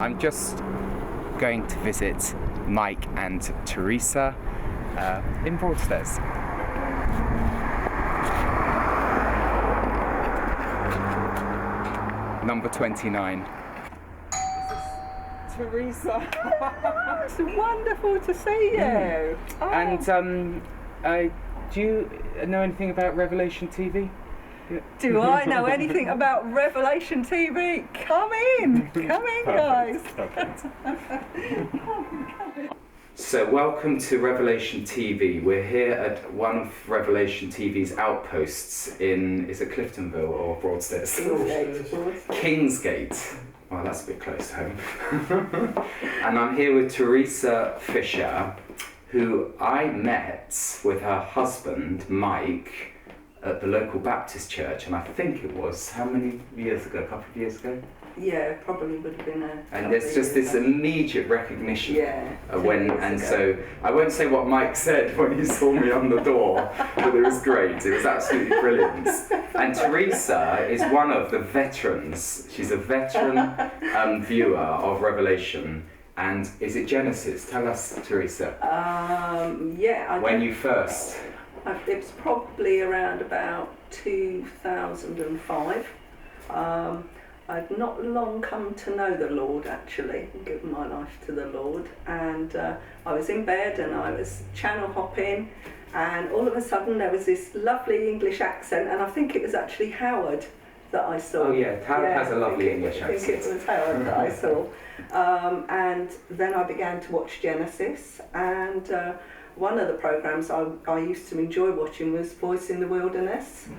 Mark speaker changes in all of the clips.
Speaker 1: I'm just going to visit Mike and Teresa in Broadstairs. Number 29. Teresa.
Speaker 2: It's wonderful to see you. Oh.
Speaker 1: And do you know anything about Revelation TV?
Speaker 2: Do I know anything about Revelation TV? Come in, guys.
Speaker 1: So welcome to Revelation TV. We're here at one of Revelation TV's outposts in, is it Cliftonville or Broadstairs? Kingsgate. Well, that's a bit close to home. And I'm here with Teresa Fischer, who I met with her husband, Mike, at the local Baptist church, and I think it was, how many years ago? A couple of years ago?
Speaker 2: Yeah, probably would have been a
Speaker 1: And there's just this immediate recognition.
Speaker 2: Yeah.
Speaker 1: So I won't say what Mike said when he saw me on the door, but it was great. It was absolutely brilliant. And Teresa is one of the veterans. She's a veteran viewer of Revelation. And is it Genesis? Tell us, Teresa.
Speaker 2: Yeah.
Speaker 1: When you first...
Speaker 2: It was probably around about 2005. I'd not long come to know the Lord, actually, and given my life to the Lord. And I was in bed and I was channel hopping, and all of a sudden there was this lovely English accent, and I think it was actually Howard that I saw.
Speaker 1: Oh yeah, Howard has a lovely English accent.
Speaker 2: I think it was Howard that I saw. And then I began to watch Genesis, and one of the programmes I used to enjoy watching was Voice in the Wilderness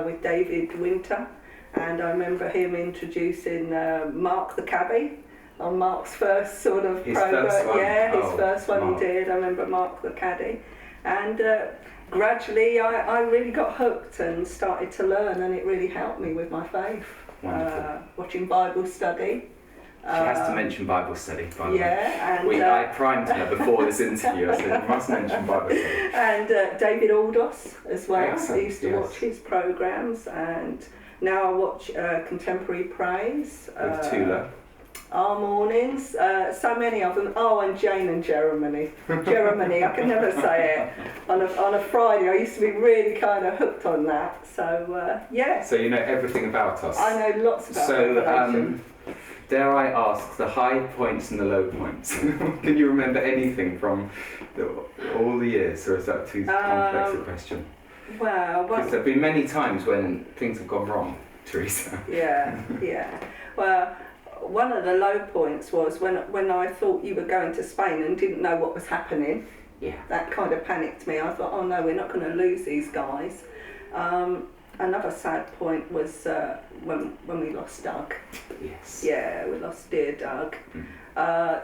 Speaker 2: with David Winter, and I remember him introducing Mark the Cabbie on Mark's first sort of programme. Yeah, his first one Mark. He did. I remember Mark the Caddie, and gradually I really got hooked and started to learn, and it really helped me with my faith. Watching Bible study.
Speaker 1: She has to mention Bible study, by the way.
Speaker 2: Yeah, and
Speaker 1: I primed her before this interview. I said, you must mention Bible study.
Speaker 2: And David Aldous as well.
Speaker 1: Excellent.
Speaker 2: I used to watch his programmes, and now I watch Contemporary Praise.
Speaker 1: With Tula.
Speaker 2: Our mornings, so many of them. Oh, and Jane and Jeremy. Jeremy, I can never say it. On a Friday, I used to be really kind of hooked on that. So, yeah.
Speaker 1: So you know everything about us.
Speaker 2: I know lots about
Speaker 1: So, dare I ask the high points and the low points? Can you remember anything from all the years, or is that too complex a question?
Speaker 2: Well,
Speaker 1: because there have been many times when things have gone wrong, Teresa.
Speaker 2: Yeah. Well, one of the low points was when I thought you were going to Spain and didn't know what was happening.
Speaker 1: Yeah.
Speaker 2: That kind of panicked me. I thought, oh no, we're not going to lose these guys. Another sad point was when we lost Doug.
Speaker 1: Yes.
Speaker 2: Yeah, we lost dear Doug.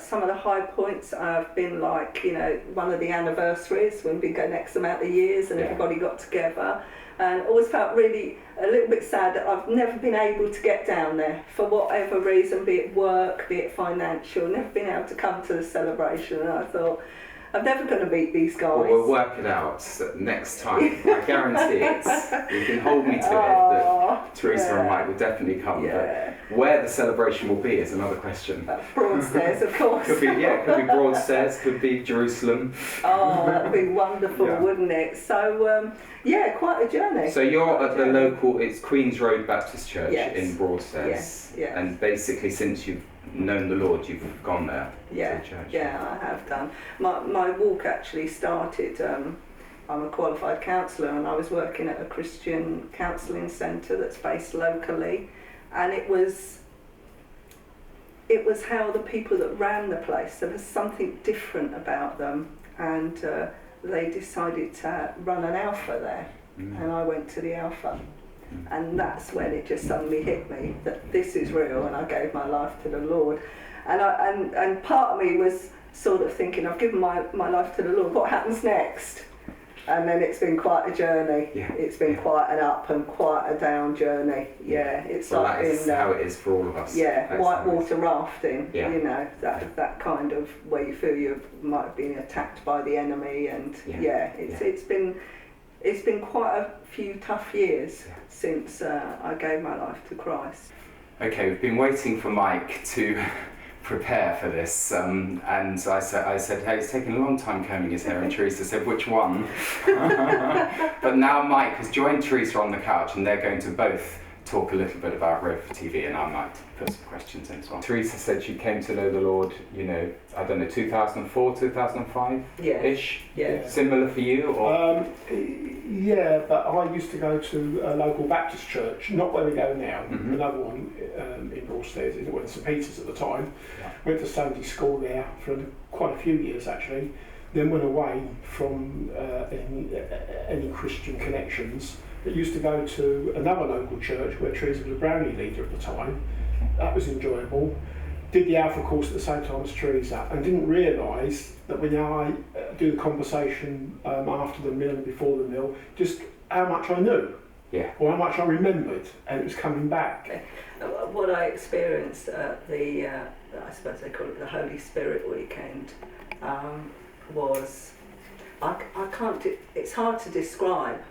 Speaker 2: Some of the high points have been like, one of the anniversaries when we go next amount of years and everybody got together. And always felt really a little bit sad that I've never been able to get down there for whatever reason, be it work, be it financial, never been able to come to the celebration. And I thought, I'm never going to beat these guys.
Speaker 1: Well, we'll work it out next time. I guarantee it. You can hold me to it that Teresa and Mike will definitely come.
Speaker 2: Yeah.
Speaker 1: But where the celebration will be is another question.
Speaker 2: Broadstairs, of course.
Speaker 1: Could be Broadstairs, could be Jerusalem.
Speaker 2: Oh, that'd be wonderful, wouldn't it? So, quite a journey.
Speaker 1: So you're at the local, it's Queen's Road Baptist Church in Broadstairs.
Speaker 2: Yes.
Speaker 1: And basically since you've known the Lord, you've gone there to the church.
Speaker 2: Yeah, I have done. My walk actually started, I'm a qualified counsellor, and I was working at a Christian counselling centre that's based locally, and it was how the people that ran the place, there was something different about them, and they decided to run an alpha there, and I went to the alpha. And that's when it just suddenly hit me that this is real, and I gave my life to the Lord. And part of me was sort of thinking, I've given my life to the Lord, what happens next? And then it's been quite a journey. Yeah. It's been quite an up and quite a down journey. Yeah, it's
Speaker 1: that is how it is for all of us.
Speaker 2: Yeah, whitewater rafting. Yeah. That kind of where you feel you might have been attacked by the enemy, and it's been quite a few tough years since I gave my life to Christ.
Speaker 1: Okay, we've been waiting for Mike to prepare for this, and I said, hey, it's taking a long time combing his hair, and Teresa said, which one? But now Mike has joined Teresa on the couch, and they're going to both talk a little bit about Road for TV, and I might put some questions in as well. Teresa said she came to know the Lord, you know, I don't know, 2004, 2005-ish?
Speaker 2: Yeah.
Speaker 1: Similar for you? Or?
Speaker 3: Yeah, but I used to go to a local Baptist church, not where we go now, another one in Broadstairs, it was St Peter's at the time.
Speaker 1: Yeah.
Speaker 3: Went to Sunday school there for quite a few years actually, then went away from any Christian connections. But used to go to another local church where Teresa was a Brownie leader at the time. That was enjoyable. Did the Alpha course at the same time as Teresa, and didn't realise that when I do the conversation after the meal and before the meal, just how much I knew, or how much I remembered, and it was coming back.
Speaker 2: Okay. What I experienced at the, I suppose they call it the Holy Spirit weekend, was, I can't, it's hard to describe,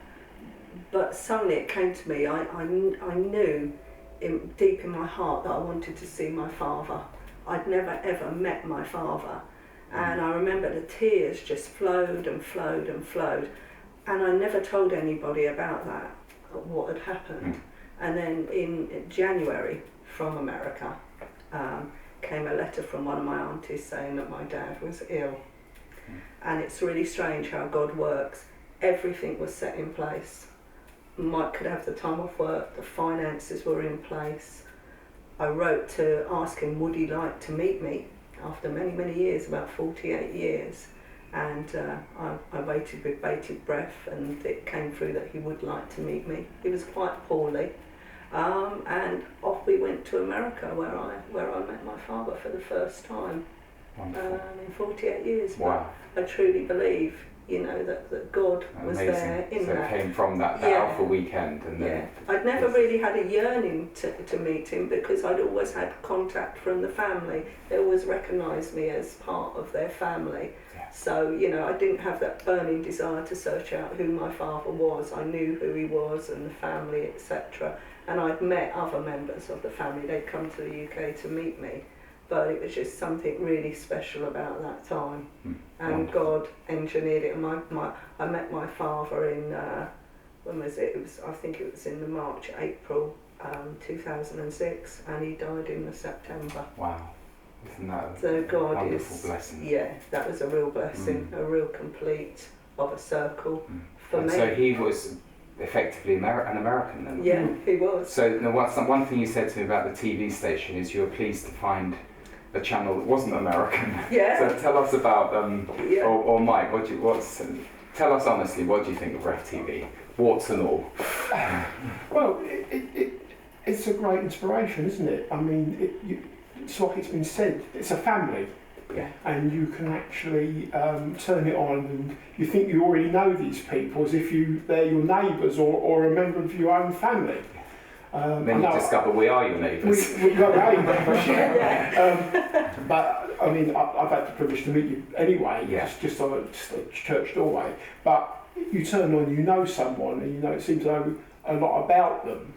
Speaker 2: but suddenly it came to me, I knew deep in my heart that I wanted to see my father. I'd never ever met my father, and I remember the tears just flowed and flowed and flowed, and I never told anybody about that, what had happened. And then in January from America came a letter from one of my aunties saying that my dad was ill. And it's really strange how God works. Everything was set in place. Mike could have the time off work, the finances were in place. I wrote to ask him would he like to meet me after many, many years, about 48 years. And I waited with bated breath, and it came through that he would like to meet me. He was quite poorly. And off we went to America where I met my father for the first time in 48 years.
Speaker 1: Wow.
Speaker 2: But I truly believe, you know, that God was there in
Speaker 1: so
Speaker 2: that.
Speaker 1: So it came from that Alpha weekend, and then
Speaker 2: I'd never really had a yearning to meet him, because I'd always had contact from the family. They always recognised me as part of their family. So, you know, I didn't have that burning desire to search out who my father was. I knew who he was and the family, etc. And I'd met other members of the family. They'd come to the UK to meet me. But it was just something really special about that time. And God engineered it. And I met my father in, when was it? I think it was in the March, April 2006, and he died in the September.
Speaker 1: Wow. Isn't that
Speaker 2: so God
Speaker 1: a wonderful blessing?
Speaker 2: Yeah, that was a real blessing, a real complete of a circle for
Speaker 1: and
Speaker 2: me.
Speaker 1: So he was effectively an American then?
Speaker 2: Yeah, he was.
Speaker 1: So one thing you said to me about the TV station is you were pleased to find a channel that wasn't American.
Speaker 2: Yeah.
Speaker 1: So tell us about, or Mike, tell us honestly, what do you think of Ref TV? Warts and all.
Speaker 3: Well, it's a great inspiration, isn't it? I mean, it's like it's been said, it's a family.
Speaker 2: Yeah.
Speaker 3: And you can actually turn it on, and you think you already know these people as if they're your neighbours or a member of your own family.
Speaker 1: Then you discover we are your neighbours.
Speaker 3: We got our own neighbours, yeah. But I mean, I've had the privilege to meet you anyway, just on a church doorway. But you turn on, you know someone, and you know it seems to know a lot about them,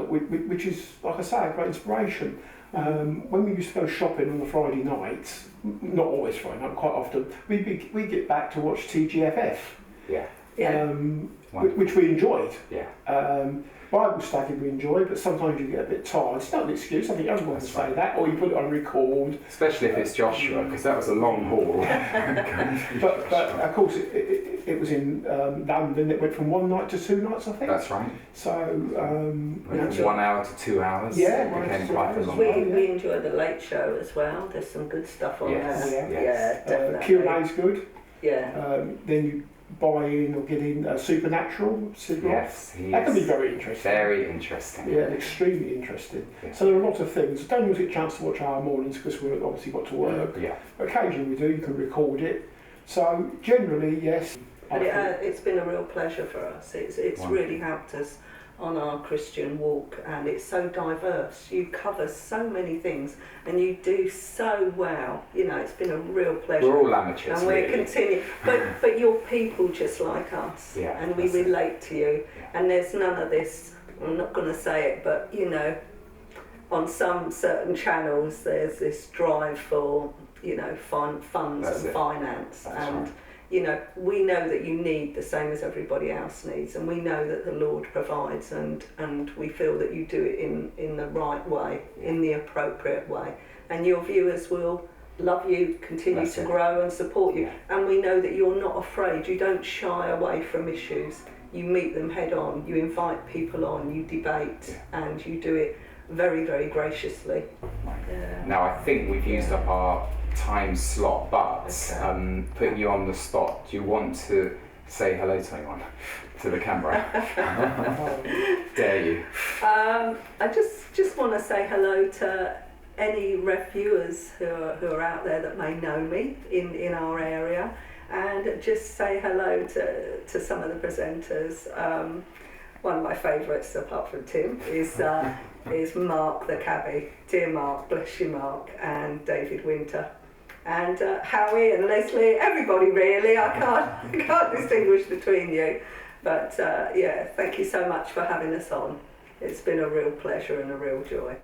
Speaker 3: which is, like I say, a great inspiration. When we used to go shopping on the Friday nights, not always Friday night, quite often, we get back to watch TGFF, which we enjoyed. Bible study we enjoy, but sometimes you get a bit tired. It's not an excuse, I think everyone can say that, or you put it on record.
Speaker 1: Especially if it's Joshua, because that was a long haul.
Speaker 3: but of course it was in London, it went from one night to 2 nights, I think.
Speaker 1: That's right.
Speaker 3: So,
Speaker 1: from 1 hour to 2 hours.
Speaker 3: Yeah,
Speaker 1: it became quite a long
Speaker 2: we enjoy the late show as well. There's some good stuff on there.
Speaker 1: Yes.
Speaker 2: Yeah, definitely.
Speaker 3: Q&A's good.
Speaker 2: Yeah.
Speaker 3: Then you buy in or get in Supernatural.
Speaker 1: Yes,
Speaker 3: that can be very interesting.
Speaker 1: Very interesting.
Speaker 3: Yeah, extremely interesting.
Speaker 1: Yeah.
Speaker 3: So there are a lot of things. Don't always get a chance to watch our mornings because we've obviously got to work.
Speaker 1: Yeah.
Speaker 3: Occasionally we do. You can record it. So generally, yes.
Speaker 2: But it's been a real pleasure for us. It's really helped us on our Christian walk, and it's so diverse. You cover so many things, and you do so well. You know, it's been a real pleasure.
Speaker 1: We're all amateurs,
Speaker 2: and we're continuing. But you're people just like us, and we relate to you. And there's none of this. I'm not going to say it, but you know, on some certain channels there's this drive for, you know, funds
Speaker 1: That's
Speaker 2: and
Speaker 1: it.
Speaker 2: finance,
Speaker 1: That's
Speaker 2: and
Speaker 1: right.
Speaker 2: you know, we know that you need the same as everybody else needs, and we know that the Lord provides, and we feel that you do it in the right way, in the appropriate way, and your viewers will love you, continue
Speaker 1: That's
Speaker 2: to
Speaker 1: it.
Speaker 2: grow and support you.
Speaker 1: Yeah.
Speaker 2: And we know that you're not afraid, you don't shy away from issues, you meet them head on, you invite people on, you debate, and you do it very, very graciously. Yeah.
Speaker 1: Now I think we've used up our time slot, but
Speaker 2: Okay.
Speaker 1: putting you on the spot, do you want to say hello to anyone? To the camera? Dare you?
Speaker 2: I just want to say hello to any reviewers who are out there that may know me in our area, and just say hello to some of the presenters. One of my favourites, apart from Tim, is Mark the cabbie. Dear Mark, bless you Mark, and David Winter. And Howie and Leslie, everybody really, I can't distinguish between you. But yeah, thank you so much for having us on. It's been a real pleasure and a real joy.